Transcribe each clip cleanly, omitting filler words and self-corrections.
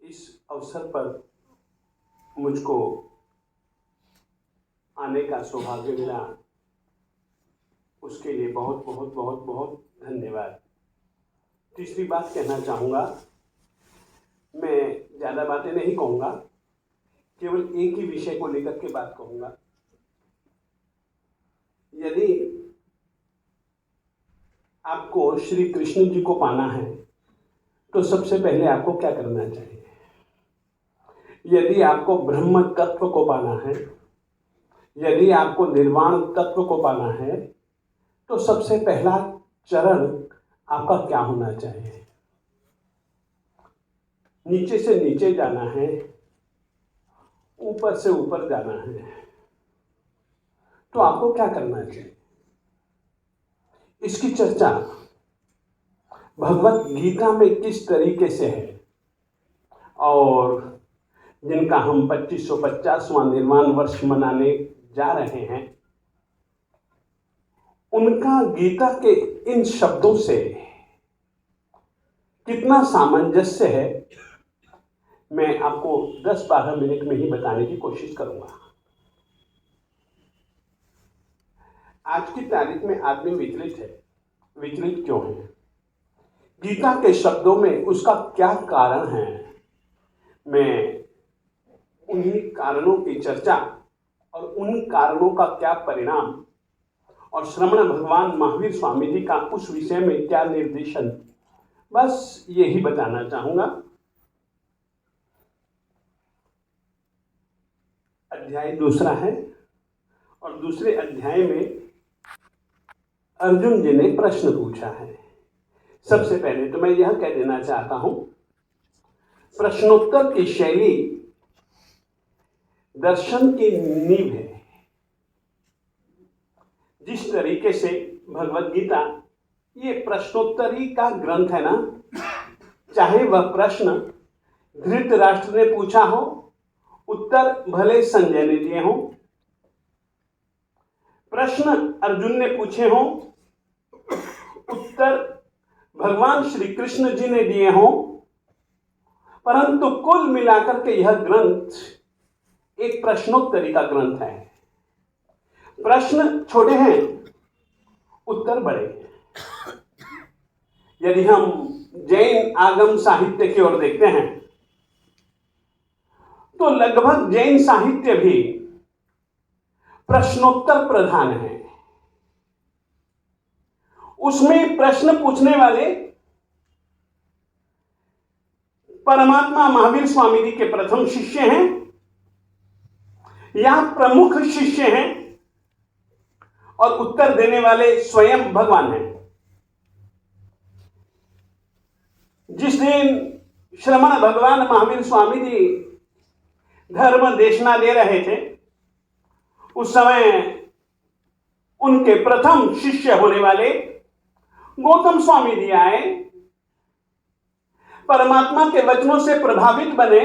इस अवसर पर मुझको आने का सौभाग्य मिला, उसके लिए बहुत बहुत बहुत बहुत धन्यवाद। तीसरी बात कहना चाहूँगा, मैं ज़्यादा बातें नहीं कहूँगा, केवल एक ही विषय को लेकर के बात कहूँगा। यदि आपको श्री कृष्ण जी को पाना है तो सबसे पहले आपको क्या करना चाहिए? यदि आपको ब्रह्म तत्व को पाना है, यदि आपको निर्वाण तत्व को पाना है, तो सबसे पहला चरण आपका क्या होना चाहिए? नीचे से नीचे जाना है, ऊपर से ऊपर जाना है, तो आपको क्या करना चाहिए? इसकी चर्चा भगवत गीता में किस तरीके से है, और जिनका हम 2550वां निर्वाण वर्ष मनाने जा रहे हैं, उनका गीता के इन शब्दों से कितना सामंजस्य है, मैं आपको 10-12 मिनट में ही बताने की कोशिश करूंगा। आज की तारीख में आदमी विचलित है। विचलित क्यों है? गीता के शब्दों में उसका क्या कारण है? मैं उन्हीं कारणों की चर्चा और उन कारणों का क्या परिणाम और श्रमण भगवान महावीर स्वामी जी का उस विषय में क्या निर्देशन, बस यही बताना चाहूंगा। अध्याय दूसरा है और दूसरे अध्याय में अर्जुन जी ने प्रश्न पूछा है। सबसे पहले तो मैं यह कह देना चाहता हूं, प्रश्नोत्तर की शैली दर्शन की नींव है। जिस तरीके से भगवत गीता ये प्रश्नोत्तरी का ग्रंथ है ना, चाहे वह प्रश्न धृतराष्ट्र ने पूछा हो, उत्तर भले संजय ने दिए हो, प्रश्न अर्जुन ने पूछे हो, उत्तर भगवान श्री कृष्ण जी ने दिए हो, परंतु कुल मिलाकर के यह ग्रंथ एक प्रश्नोत्तरी का ग्रंथ है। प्रश्न छोटे हैं, उत्तर बड़े हैं। यदि हम जैन आगम साहित्य की ओर देखते हैं तो लगभग जैन साहित्य भी प्रश्नोत्तर प्रधान है। उसमें प्रश्न पूछने वाले परमात्मा महावीर स्वामी जी के प्रथम शिष्य हैं या प्रमुख शिष्य हैं, और उत्तर देने वाले स्वयं भगवान हैं। जिस दिन श्रमण भगवान महावीर स्वामी जी धर्म देशना दे रहे थे, उस समय उनके प्रथम शिष्य होने वाले गौतम स्वामी जी आए, परमात्मा के वचनों से प्रभावित बने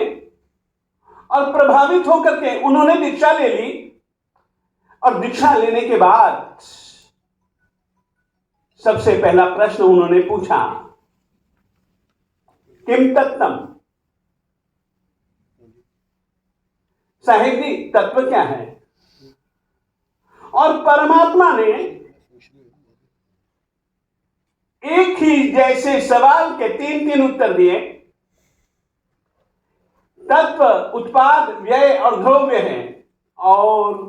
और प्रभावित होकर के उन्होंने दीक्षा ले ली। और दीक्षा लेने के बाद सबसे पहला प्रश्न उन्होंने पूछा, किम तत्तम? साहेब जी, तत्व क्या है? और परमात्मा ने एक ही जैसे सवाल के 3 उत्तर दिए। तत्व, उत्पाद, व्यय और द्रव्य है, और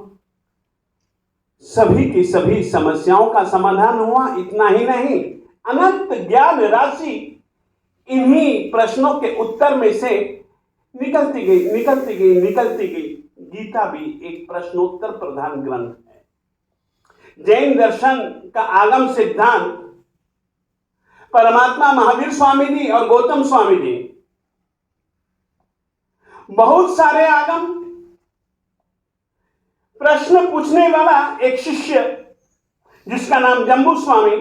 सभी की सभी समस्याओं का समाधान हुआ। इतना ही नहीं, अनंत ज्ञान राशि इन्हीं प्रश्नों के उत्तर में से निकलती गई। गीता भी एक प्रश्नोत्तर प्रधान ग्रंथ है। जैन दर्शन का आगम सिद्धांत परमात्मा महावीर स्वामी जी और गौतम स्वामी जी, बहुत सारे आगम, प्रश्न पूछने वाला एक शिष्य जिसका नाम जम्बू स्वामी,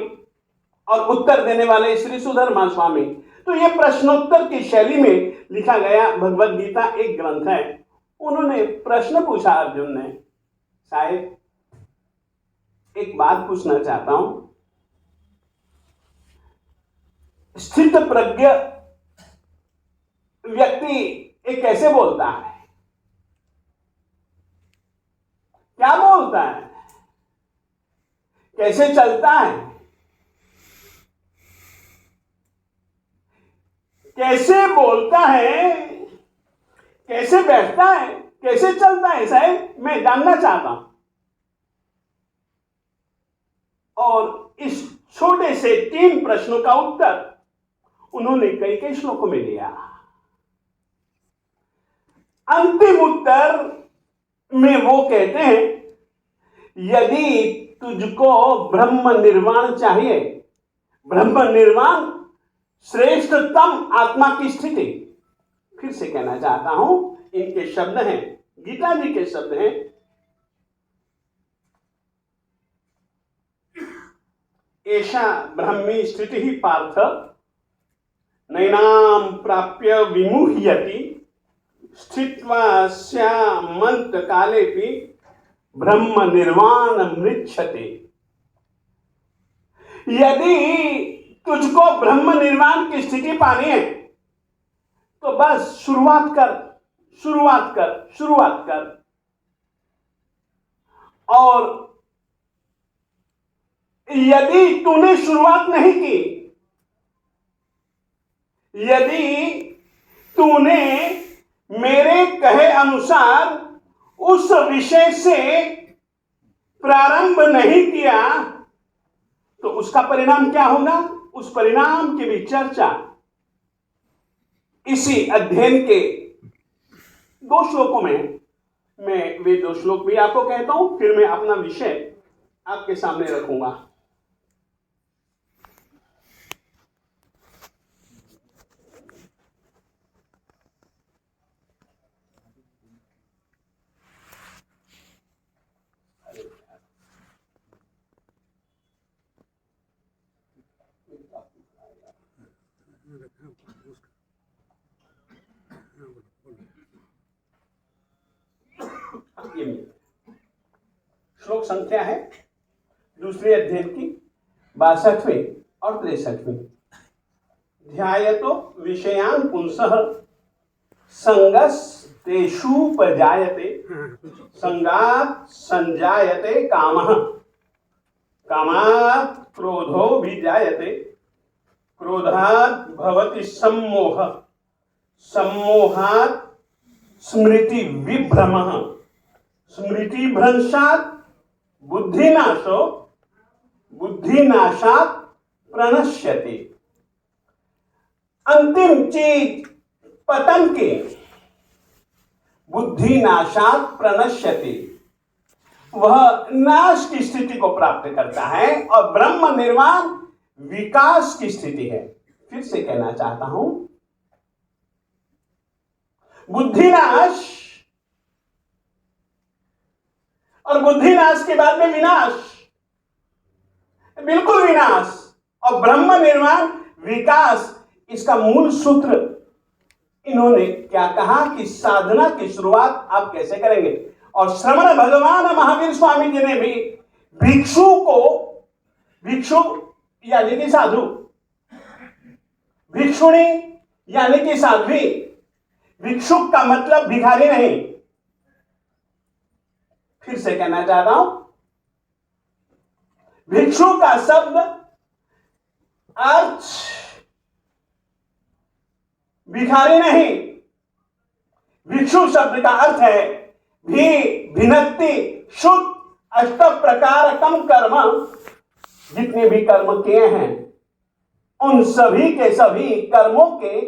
और उत्तर देने वाले श्री सुधर्मा स्वामी। तो यह प्रश्नोत्तर की शैली में लिखा गया भगवत गीता एक ग्रंथ है। उन्होंने प्रश्न पूछा अर्जुन ने, साहेब एक बात पूछना चाहता हूं, स्थित प्रज्ञ व्यक्ति ये कैसे बोलता है, क्या बोलता है, कैसे चलता है, कैसे बोलता है, कैसे बैठता है, कैसे चलता है, साहब मैं जानना चाहता हूं। और इस छोटे से 3 प्रश्नों का उत्तर उन्होंने कई कई श्लोकों में दिया। अंतिम उत्तर में वो कहते हैं, यदि तुझको ब्रह्म निर्वाण चाहिए, ब्रह्म निर्वाण श्रेष्ठतम आत्मा की स्थिति, फिर से कहना चाहता हूं, इनके शब्द हैं, गीता जी के शब्द हैं, एषा ब्रह्मी स्थिति ही पार्थ नैनाम प्राप्य विमुह्यति स्थित्वा स्यामंत कालेपि ब्रह्म निर्वाण मृच्छते। यदि तुझको ब्रह्म निर्वाण की स्थिति पानी है तो बस शुरुआत कर, शुरुआत कर, शुरुआत कर। और यदि तूने शुरुआत नहीं की, यदि तूने मेरे कहे अनुसार उस विषय से प्रारंभ नहीं किया तो उसका परिणाम क्या होगा, उस परिणाम की भी चर्चा इसी अध्ययन के 2 श्लोकों में, मैं वे 2 श्लोक भी आपको कहता हूं, फिर मैं अपना विषय आपके सामने रखूंगा। श्लोक संख्या है दूसरे अध्ययन की 62वें और 63वें। ध्यायतो विषयान् पुंसः संगस् तेषु प्रजायते संगात् संजायते कामः कामात् क्रोधो विजायते क्रोधात् भवति सम्मोहः सम्मोहात् स्मृति विभ्रमः स्मृति भ्रंशात् बुद्धिनाशो बुद्धिनाशात् प्रणश्यते। अंतिम चीज पतन के बुद्धिनाशात् प्रणश्यते, वह नाश की स्थिति को प्राप्त करता है और ब्रह्म निर्वाण विकास की स्थिति है। फिर से कहना चाहता हूं, बुद्धिनाश और बुद्धिनाश के बाद में विनाश, बिल्कुल विनाश, और ब्रह्म निर्वाण विकास, इसका मूल सूत्र इन्होंने क्या कहा कि साधना की शुरुआत आप कैसे करेंगे। और श्रमण भगवान महावीर स्वामी जी ने भी भिक्षु को, भिक्षु यानी कि साधु, भिक्षुणी यानी कि साध्वी, भिक्षुक का मतलब भिखारी नहीं। फिर से कहना चाहता हूं, भिक्षु का शब्द अर्थ भिखारी नहीं, भिक्षु शब्द का अर्थ है भी भिन्नति शुद्ध अष्ट प्रकार कम कर्म। जितने भी कर्म किए हैं उन सभी के सभी कर्मों के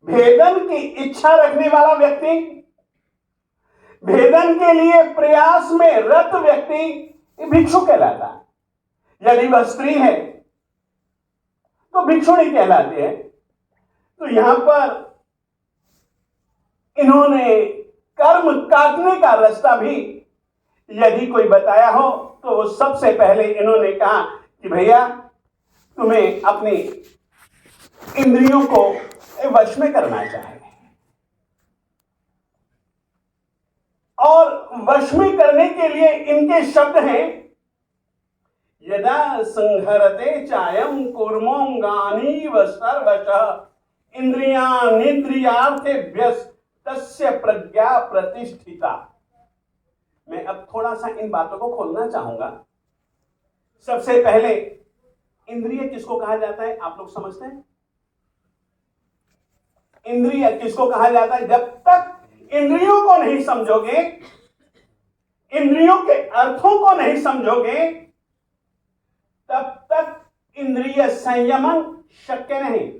भेदन की इच्छा रखने वाला व्यक्ति, भेदन के लिए प्रयास में रत व्यक्ति भिक्षु कहलाता है। यदि वह स्त्री है तो भिक्षुणी कहलाते हैं। तो यहां पर इन्होंने कर्म काटने का रास्ता भी यदि कोई बताया हो तो वो सबसे पहले इन्होंने कहा कि भैया तुम्हें अपनी इंद्रियों को वश में करना चाहिए, और वश में करने के लिए इनके शब्द हैं, यदा संहरते चायम कूर्मोंगानी सर्वशः इंद्रियार्थेभ्यस्तस्य प्रज्ञा प्रतिष्ठिता। मैं अब थोड़ा सा इन बातों को खोलना चाहूंगा। सबसे पहले इंद्रिय किसको कहा जाता है, आप लोग समझते हैं? इंद्रिय किसको कहा जाता है? जब तक इंद्रियों को नहीं समझोगे, इंद्रियों के अर्थों को नहीं समझोगे, तब तक इंद्रिय संयमन शक्य नहीं।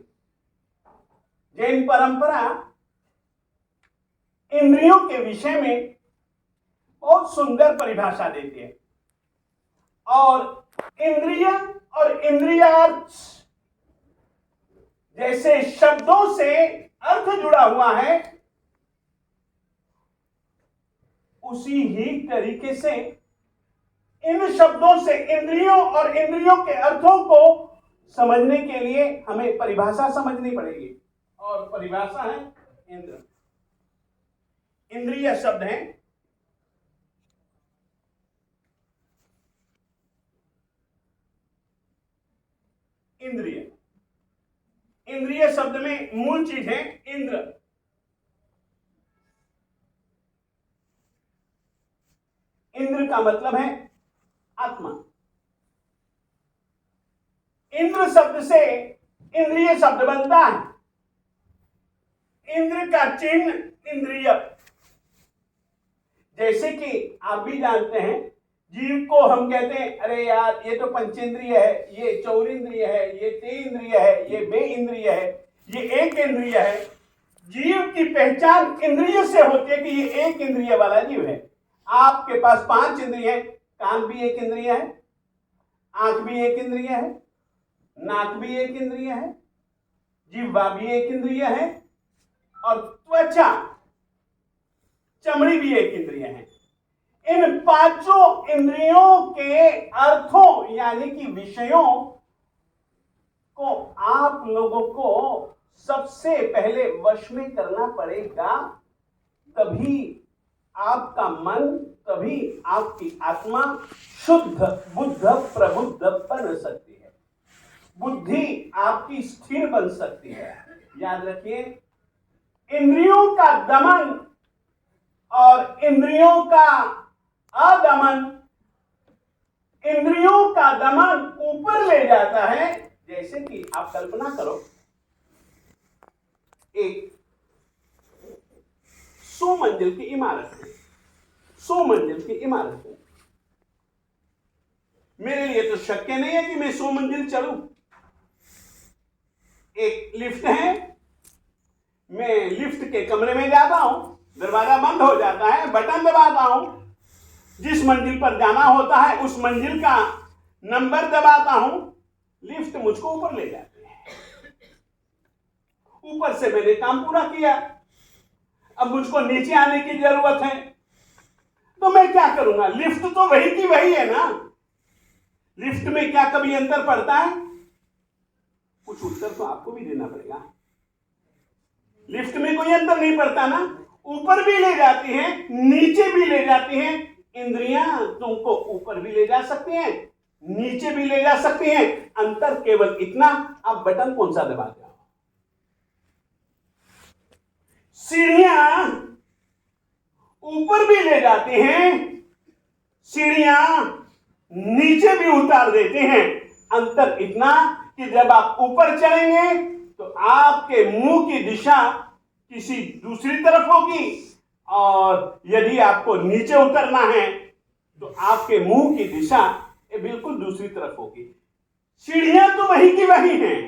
जैन परंपरा इंद्रियों के विषय में बहुत सुंदर परिभाषा देती है, और इंद्रिय और इंद्रियार्थ जैसे शब्दों से अर्थ जुड़ा हुआ है, उसी ही तरीके से इन शब्दों से इंद्रियों और इंद्रियों के अर्थों को समझने के लिए हमें परिभाषा समझनी पड़ेगी, और परिभाषा है इंद्र। इंद्रिय शब्द है इंद्रिय। इंद्रिय शब्द में मूल चीज है इंद्र। इंद्र का मतलब है आत्मा। इंद्र शब्द से इंद्रिय शब्द बनता है। इंद्र का चिन्ह इंद्रिय। जैसे कि आप भी जानते हैं, जीव को हम कहते हैं अरे यार ये तो पंचेंद्रिय है, ये चौरिंद्रिय है, ये तेन्द्रिय है, ये बेइंद्रिय है, ये एक इंद्रिय है। जीव की पहचान इंद्रिय से होती है कि ये एक इंद्रिय वाला जीव है। आपके पास 5 इंद्रिय है, कान भी एक इंद्रिय है, आंख भी एक इंद्रिय है, नाक भी एक इंद्रिय है, जिह्वा भी एक इंद्रिय है, और त्वचा चमड़ी भी एक इंद्रिय है। इन 5 इंद्रियों के अर्थों यानी कि विषयों को आप लोगों को सबसे पहले वश में करना पड़ेगा, तभी आपका मन, तभी आपकी आत्मा शुद्ध बुद्ध प्रबुद्ध बन सकती है, बुद्धि आपकी स्थिर बन सकती है। याद रखिए, इंद्रियों का दमन और इंद्रियों का अदमन, इंद्रियों का दमन ऊपर ले जाता है। जैसे कि आप कल्पना करो, एक 100 मंजिल की इमारत है, 100 मंजिल की इमारत है। मेरे लिए तो शक्य नहीं है कि मैं 100 मंजिल चलूं। एक लिफ्ट है, मैं लिफ्ट के कमरे में जाता हूं, दरवाजा बंद हो जाता है, बटन दबाता हूं, जिस मंजिल पर जाना होता है उस मंजिल का नंबर दबाता हूं, लिफ्ट मुझको ऊपर ले जाती है। ऊपर से मैंने काम पूरा किया, अब मुझको नीचे आने की जरूरत है, तो मैं क्या करूंगा? लिफ्ट तो वही की वही है ना। लिफ्ट में क्या कभी अंतर पड़ता है? कुछ उत्तर तो आपको भी देना पड़ेगा। लिफ्ट में कोई अंतर नहीं पड़ता ना। ऊपर भी ले जाती है, नीचे भी ले जाती है। इंद्रियां तुमको ऊपर भी ले जा सकती हैं, नीचे भी ले जा सकती हैं। अंतर केवल इतना, आप बटन कौन सा दबाते हो। सीढ़ियां ऊपर भी ले जाती हैं, सीढ़ियां नीचे भी उतार देते हैं। अंतर इतना कि जब आप ऊपर चढ़ेंगे तो आपके मुंह की दिशा किसी दूसरी तरफ होगी, और यदि आपको नीचे उतरना है तो आपके मुंह की दिशा बिल्कुल दूसरी तरफ होगी। सीढ़ियां तो वही की वही हैं,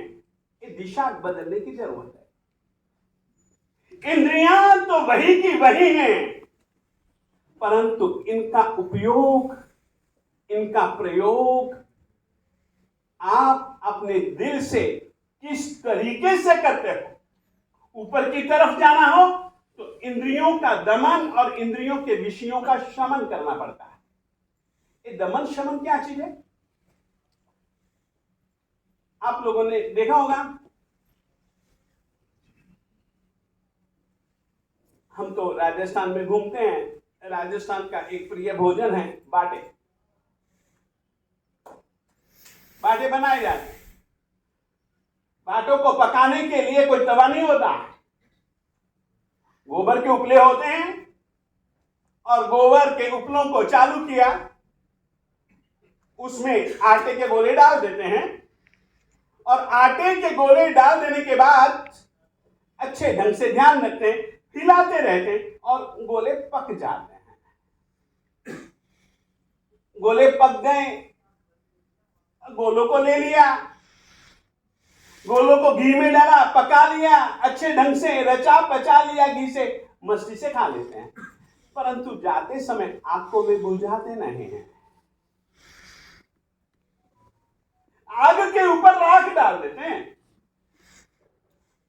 ये दिशा बदलने की जरूरत है। इंद्रियां तो वही की वही हैं, परंतु इनका उपयोग, इनका प्रयोग आप अपने दिल से किस तरीके से करते हो। ऊपर की तरफ जाना हो तो इंद्रियों का दमन और इंद्रियों के विषयों का शमन करना पड़ता है। ये दमन शमन क्या चीज है? आप लोगों ने देखा होगा, हम तो राजस्थान में घूमते हैं। राजस्थान का एक प्रिय भोजन है बाटे। बाटे बनाए जाते हैं। बाटों को पकाने के लिए कोई तवा नहीं होता, गोबर के उपले होते हैं और गोबर के उपलों को चालू किया, उसमें आटे के गोले डाल देते हैं और आटे के गोले डाल देने के बाद अच्छे ढंग से ध्यान रखते हैं, हिलाते रहते हैं और गोले पक जाते हैं। गोले पक गए, गोलों को ले लिया, गोलों को घी में डाला, पका लिया, अच्छे ढंग से रचा पचा लिया, घी से मस्ती से खा लेते हैं, परंतु जाते समय आग को वे बुझाते नहीं हैं। आग के ऊपर राख डाल देते हैं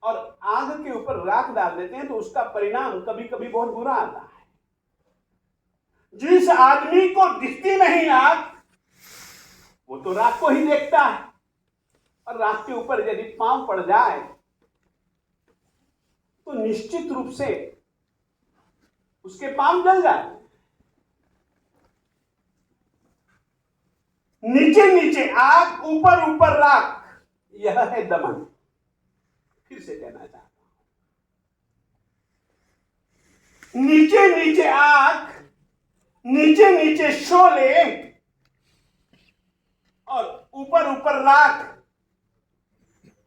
और आग के ऊपर राख डाल देते हैं तो उसका परिणाम कभी कभी बहुत बुरा आता है। जिस आदमी को दिखती नहीं आग, वो तो राख को ही देखता है, और राख के ऊपर यदि पांव पड़ जाए तो निश्चित रूप से उसके पांव जल जाते। नीचे नीचे आग, ऊपर ऊपर राख, यह है दमन। फिर से कहना चाहता हूं, नीचे नीचे आग, नीचे नीचे शोले और ऊपर ऊपर राख,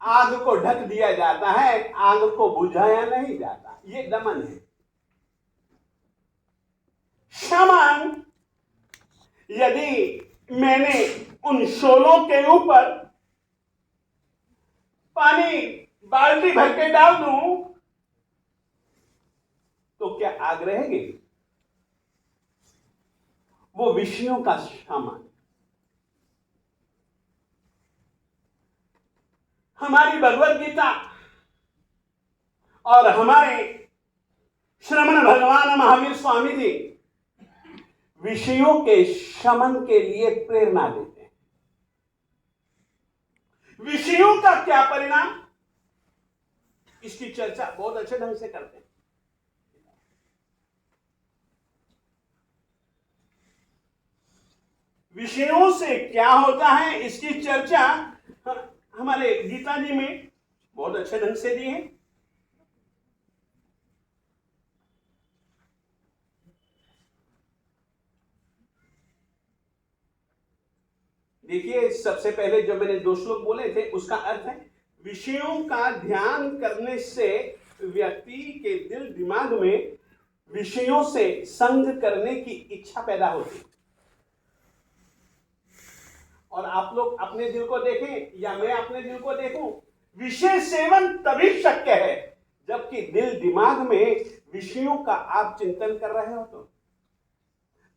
आग को ढक दिया जाता है, आग को बुझाया नहीं जाता। ये दमन है। शमन, यदि मैंने उन शोलों के ऊपर पानी बाल्टी भर के डाल दूं तो क्या आग रहेगी? वो विषयों का शमन। हमारी भगवत गीता और हमारे श्रमण भगवान महावीर स्वामी जी विषयों के शमन के लिए प्रेरणा देते हैं। विषयों का क्या परिणाम, इसकी चर्चा बहुत अच्छे ढंग से करते हैं। विषयों से क्या होता है, इसकी चर्चा हमारे गीता जी में बहुत अच्छे ढंग से दी है। देखिए, सबसे पहले जो मैंने 2 श्लोक बोले थे उसका अर्थ है, विषयों का ध्यान करने से व्यक्ति के दिल दिमाग में विषयों से संग करने की इच्छा पैदा होती है। और आप लोग अपने दिल को देखें या मैं अपने दिल को देखूं, विषय सेवन तभी शक्य है जबकि दिल दिमाग में विषयों का आप चिंतन कर रहे हो। तो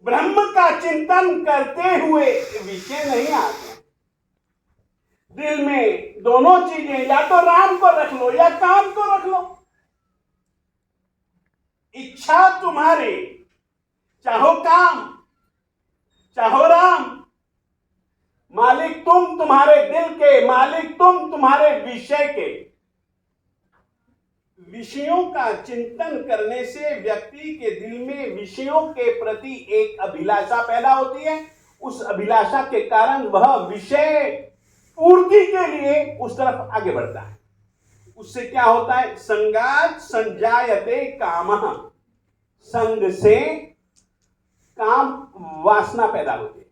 ब्रह्म का चिंतन करते हुए विषय नहीं आते। दिल में दोनों चीजें, या तो राम को रख लो या काम को रख लो। इच्छा तुम्हारी, चाहो काम चाहो राम, मालिक तुम तुम्हारे दिल के, मालिक तुम तुम्हारे विषय के। विषयों का चिंतन करने से व्यक्ति के दिल में विषयों के प्रति एक अभिलाषा पैदा होती है। उस अभिलाषा के कारण वह विषय पूर्ति के लिए उस तरफ आगे बढ़ता है। उससे क्या होता है, संगात संजायते कामः, संग से काम वासना पैदा होती है,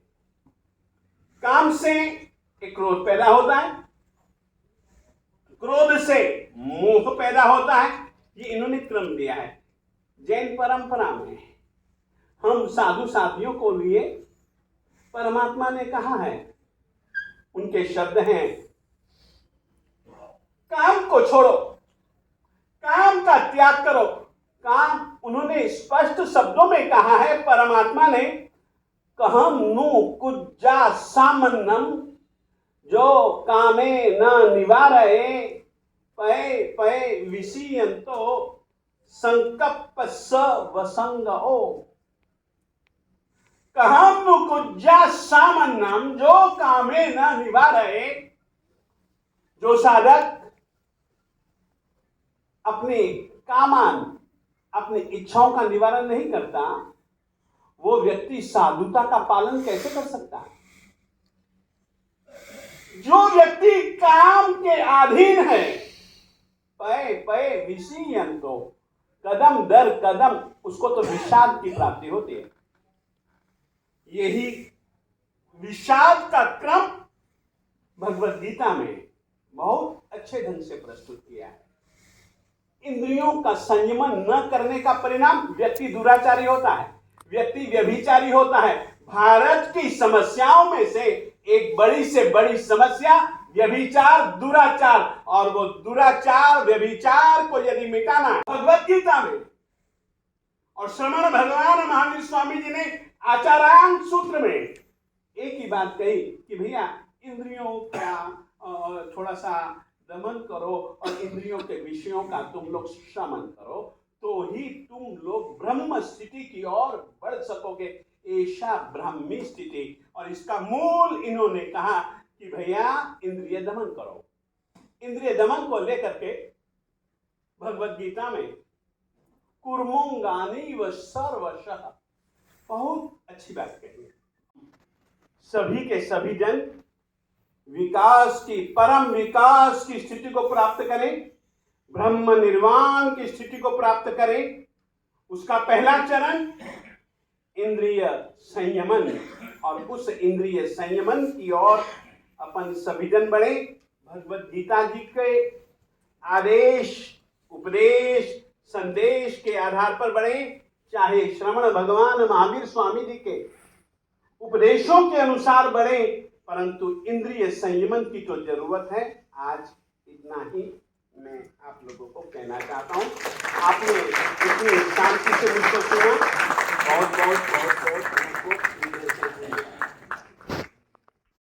काम से एक क्रोध पैदा होता है, क्रोध से मोह पैदा होता है। ये इन्होंने क्रम दिया है। जैन परंपरा में हम साधु साधियों को लिए परमात्मा ने कहा है, उनके शब्द हैं, काम को छोड़ो, काम का त्याग करो। काम उन्होंने स्पष्ट शब्दों में कहा है, परमात्मा ने, कहम नु कुज्जा सामन्नम जो कामे न निवारये पय पय विषयंतो संकप्प स वसंगो। कहम नु कुज्जा सामन्नम जो कामे न निवारये, जो साधक अपने कामान, अपनी इच्छाओं का निवारण नहीं करता, वो व्यक्ति साधुता का पालन कैसे कर सकता है? जो व्यक्ति काम के अधीन है, पय पय विषयंतो, कदम दर कदम उसको तो विषाद की प्राप्ति होती है। यही विषाद का क्रम भगवद गीता में बहुत अच्छे ढंग से प्रस्तुत किया है। इंद्रियों का संयमन न करने का परिणाम व्यक्ति दुराचारी होता है, व्यक्ति व्यभिचारी होता है। भारत की समस्याओं में से एक बड़ी से बड़ी समस्या व्यभिचार, दुराचार, और वो दुराचार व्यभिचार को यदि मिटाना है भगवद गीता में, और श्रमण भगवान महावीर स्वामी जी ने आचारांग सूत्र में एक ही बात कही कि भैया इंद्रियों का थोड़ा सा दमन करो और इंद्रियों के विषयों का तुम लोग शमन करो, तो ही तुम लोग ब्रह्म स्थिति की ओर बढ़ सकोगे। ऐसा ब्राह्मी स्थिति, और इसका मूल इन्होंने कहा कि भैया इंद्रिय दमन करो। इंद्रिय दमन को लेकर के भगवद गीता में कुर्मोंगानी व सर्वशः बहुत अच्छी बात कही है। सभी के सभी जन विकास की, परम विकास की स्थिति को प्राप्त करें, ब्रह्म निर्वाण की स्थिति को प्राप्त करें। उसका पहला चरण इंद्रिय संयमन, और उस इंद्रिय संयमन की ओर अपन सभी जन बढ़े। भगवद गीता जी के आदेश, उपदेश, संदेश के आधार पर बढ़े, चाहे श्रमण भगवान महावीर स्वामी जी के उपदेशों के अनुसार बढ़े, परंतु इंद्रिय संयमन की तो जरूरत है। आज इतना ही मैं आप लोगों को कहना चाहता हूँ। आपने इतनी शांति से मुझको सुना, बहुत बहुत बहुत बहुत